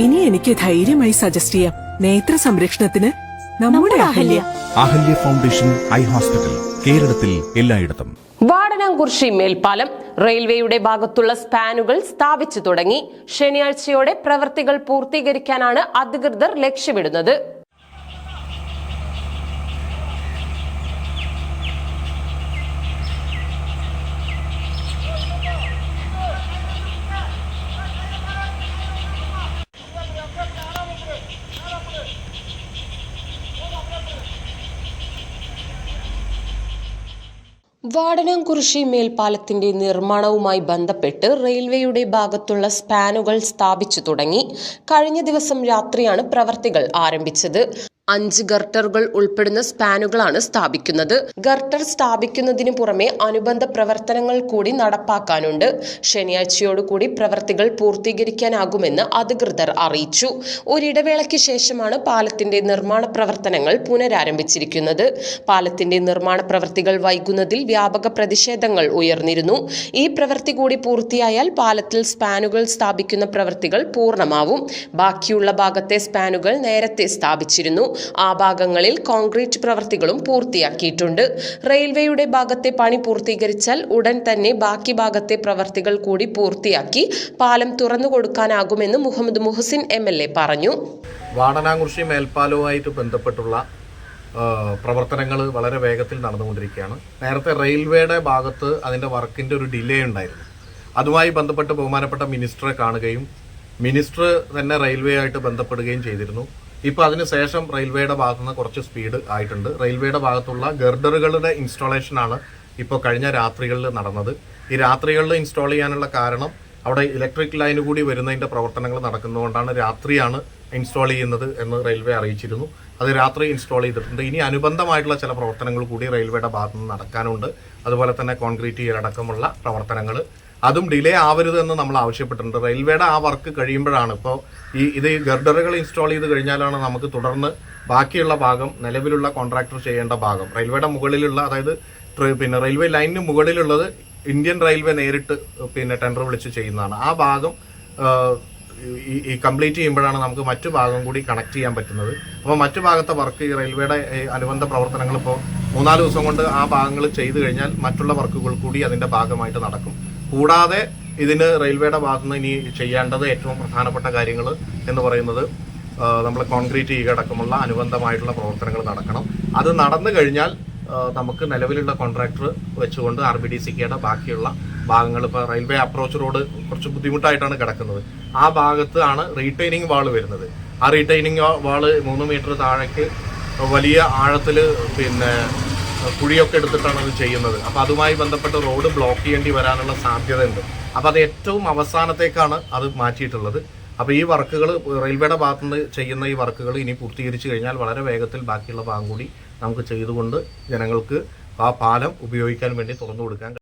ഇനി എനിക്ക് ധൈര്യമായി സജസ്റ്റ് ചെയ്യാം. നേത്ര സംരക്ഷണത്തിന് നമ്മുടെ Ahalya. Ahalya foundation eye hospital, കേരളത്തിൽ എല്ലായിടത്തും. വാടനാംകുറിശി മേൽപ്പാലം റെയിൽവേയുടെ ഭാഗത്തുള്ള സ്പാനുകൾ സ്ഥാപിച്ചു തുടങ്ങി. ശനിയാഴ്ചയോടെ പ്രവൃത്തികൾ പൂർത്തീകരിക്കാനാണ് അധികൃതർ ലക്ഷ്യമിടുന്നത്. വാടനാംകുറിശി മേൽപ്പാലത്തിന്റെ നിർമ്മാണവുമായി ബന്ധപ്പെട്ട് റെയിൽവേയുടെ ഭാഗത്തുള്ള സ്പാനുകൾ സ്ഥാപിച്ചു തുടങ്ങി. കഴിഞ്ഞ ദിവസം രാത്രിയാണ് പ്രവർത്തികൾ ആരംഭിച്ചത്. 5 ഗർട്ടറുകൾ ഉൾപ്പെടുന്ന സ്പാനുകളാണ് സ്ഥാപിക്കുന്നത്. ഗർട്ടർ സ്ഥാപിക്കുന്നതിന് പുറമെ അനുബന്ധ പ്രവർത്തനങ്ങൾ കൂടി നടപ്പാക്കാനുണ്ട്. ശനിയാഴ്ചയോടുകൂടി പ്രവർത്തികൾ പൂർത്തീകരിക്കാനാകുമെന്ന് അധികൃതർ അറിയിച്ചു. ഒരിടവേളയ്ക്ക് ശേഷമാണ് പാലത്തിന്റെ നിർമ്മാണ പ്രവർത്തനങ്ങൾ പുനരാരംഭിച്ചിരിക്കുന്നത്. പാലത്തിന്റെ നിർമ്മാണ പ്രവൃത്തികൾ വൈകുന്നതിൽ വ്യാപക പ്രതിഷേധങ്ങൾ ഉയർന്നിരുന്നു. ഈ പ്രവൃത്തി കൂടി പൂർത്തിയായാൽ പാലത്തിൽ സ്പാനുകൾ സ്ഥാപിക്കുന്ന പ്രവൃത്തികൾ പൂർണ്ണമാവും. ബാക്കിയുള്ള ഭാഗത്തെ സ്പാനുകൾ നേരത്തെ സ്ഥാപിച്ചിരുന്നു. ആ ഭാഗങ്ങളിൽ കോൺക്രീറ്റ് പ്രവൃത്തികളും പൂർത്തിയാക്കിയിട്ടുണ്ട്. റെയിൽവേയുടെ ഭാഗത്തെ പണി പൂർത്തീകരിച്ചാൽ ഉടൻ തന്നെ ബാക്കി ഭാഗത്തെ പ്രവൃത്തികൾ കൂടി പൂർത്തിയാക്കി പാലം തുറന്നു കൊടുക്കാനാകുമെന്ന് മുഹമ്മദ് മുഹസിൻ MLA പറഞ്ഞു. വാടനാംകുറിശി മേൽപ്പാലവുമായിട്ട് ബന്ധപ്പെട്ടുള്ള പ്രവർത്തനങ്ങൾ വളരെ വേഗത്തിൽ നടന്നുകൊണ്ടിരിക്കുകയാണ്. നേരത്തെ റെയിൽവേയുടെ ഭാഗത്ത് അതിൻ്റെ വർക്കിൻ്റെ ഒരു ഡിലേ ഉണ്ടായിരുന്നു. അതുമായി ബന്ധപ്പെട്ട് ബഹുമാനപ്പെട്ട മിനിസ്റ്ററെ കാണുകയും മിനിസ്റ്റർ തന്നെ റെയിൽവേ ആയിട്ട് ബന്ധപ്പെടുകയും ചെയ്തിരുന്നു. ഇപ്പോൾ അതിനുശേഷം റെയിൽവേയുടെ ഭാഗത്തുനിന്ന് കുറച്ച് സ്പീഡ് ആയിട്ടുണ്ട്. റെയിൽവേയുടെ ഭാഗത്തുള്ള ഗർഡറുകളുടെ ഇൻസ്റ്റാളേഷനാണ് ഇപ്പോൾ കഴിഞ്ഞ രാത്രികളിൽ നടന്നത്. ഈ രാത്രികളിൽ ഇൻസ്റ്റാൾ ചെയ്യാനുള്ള കാരണം അവിടെ ഇലക്ട്രിക് ലൈൻ കൂടി വരുന്നതിൻ്റെ പ്രവർത്തനങ്ങൾ നടക്കുന്നതുകൊണ്ടാണ് രാത്രിയാണ് ഇൻസ്റ്റാൾ ചെയ്യുന്നത് എന്ന് റെയിൽവേ അറിയിച്ചിരുന്നു. അത് രാത്രി ഇൻസ്റ്റാൾ ചെയ്തിട്ടുണ്ട്. ഇനി അനുബന്ധമായിട്ടുള്ള ചില പ്രവർത്തനങ്ങൾ കൂടി റെയിൽവേയുടെ ഭാഗത്തുനിന്ന് നടക്കാനുണ്ട്. അതുപോലെ തന്നെ കോൺക്രീറ്റ് ചെയ്യലടക്കമുള്ള പ്രവർത്തനങ്ങൾ, അതും ഡിലേ ആവരുത് എന്ന് നമ്മൾ ആവശ്യപ്പെട്ടിട്ടുണ്ട്. റെയിൽവേയുടെ ആ വർക്ക് കഴിയുമ്പോഴാണ് ഇപ്പോൾ ഇത് ഗർഡറുകൾ ഇൻസ്റ്റാൾ ചെയ്ത് കഴിഞ്ഞാലാണ് നമുക്ക് തുടർന്ന് ബാക്കിയുള്ള ഭാഗം, നിലവിലുള്ള കോൺട്രാക്ടർ ചെയ്യേണ്ട ഭാഗം, റെയിൽവേയുടെ മുകളിലുള്ള, അതായത് റെയിൽവേ ലൈനിന് മുകളിലുള്ളത് ഇന്ത്യൻ റെയിൽവേ നേരിട്ട് ടെൻഡർ വിളിച്ച് ചെയ്യുന്നതാണ്. ആ ഭാഗം ഈ കംപ്ലീറ്റ് ചെയ്യുമ്പോഴാണ് നമുക്ക് മറ്റു ഭാഗം കൂടി കണക്ട് ചെയ്യാൻ പറ്റുന്നത്. അപ്പോൾ മറ്റു ഭാഗത്തെ വർക്ക്, ഈ റെയിൽവേയുടെ അനുബന്ധ പ്രവർത്തനങ്ങൾ ഇപ്പോൾ 3-4 ദിവസം കൊണ്ട് ആ ഭാഗങ്ങൾ ചെയ്തു കഴിഞ്ഞാൽ മറ്റുള്ള വർക്കുകൾ കൂടി അതിൻ്റെ ഭാഗമായിട്ട് നടക്കും. കൂടാതെ ഇതിന് റെയിൽവേയുടെ ഭാഗത്തുനിന്ന് ഇനി ചെയ്യേണ്ടത് ഏറ്റവും പ്രധാനപ്പെട്ട കാര്യങ്ങൾ എന്ന് പറയുന്നത് നമ്മൾ കോൺക്രീറ്റ് ചെയ്യുക അടക്കമുള്ള അനുബന്ധമായിട്ടുള്ള പ്രവർത്തനങ്ങൾ നടക്കണം. അത് നടന്നു കഴിഞ്ഞാൽ നമുക്ക് നിലവിലുള്ള കോൺട്രാക്ടർ വെച്ചുകൊണ്ട് RBDCKയുടെ ബാക്കിയുള്ള ഭാഗങ്ങൾ, ഇപ്പോൾ റെയിൽവേ അപ്രോച്ച് റോഡ് കുറച്ച് ബുദ്ധിമുട്ടായിട്ടാണ് കിടക്കുന്നത്. ആ ഭാഗത്ത് ആണ് റീറ്റെയിനിങ് വാൾ വരുന്നത്. ആ റീറ്റെയിനിങ് വാൾ 3 മീറ്റർ താഴേക്ക് വലിയ ആഴത്തിൽ കുഴിയൊക്കെ എടുത്തിട്ടാണ് അത് ചെയ്യുന്നത്. അപ്പോൾ അതുമായി ബന്ധപ്പെട്ട് റോഡ് ബ്ലോക്ക് ചെയ്യേണ്ടി വരാനുള്ള സാധ്യതയുണ്ട്. അപ്പോൾ അത് ഏറ്റവും അവസാനത്തേക്കാണ് അത് മാറ്റിയിട്ടുള്ളത്. അപ്പോൾ ഈ വർക്കുകൾ, റെയിൽവേയുടെ ഭാഗത്തുനിന്ന് ചെയ്യുന്ന ഈ വർക്കുകൾ ഇനി പൂർത്തീകരിച്ചു കഴിഞ്ഞാൽ വളരെ വേഗത്തിൽ ബാക്കിയുള്ള ഭാഗം കൂടി നമുക്ക് ചെയ്തുകൊണ്ട് ജനങ്ങൾക്ക് ആ പാലം ഉപയോഗിക്കാൻ വേണ്ടി തുറന്നു കൊടുക്കാൻ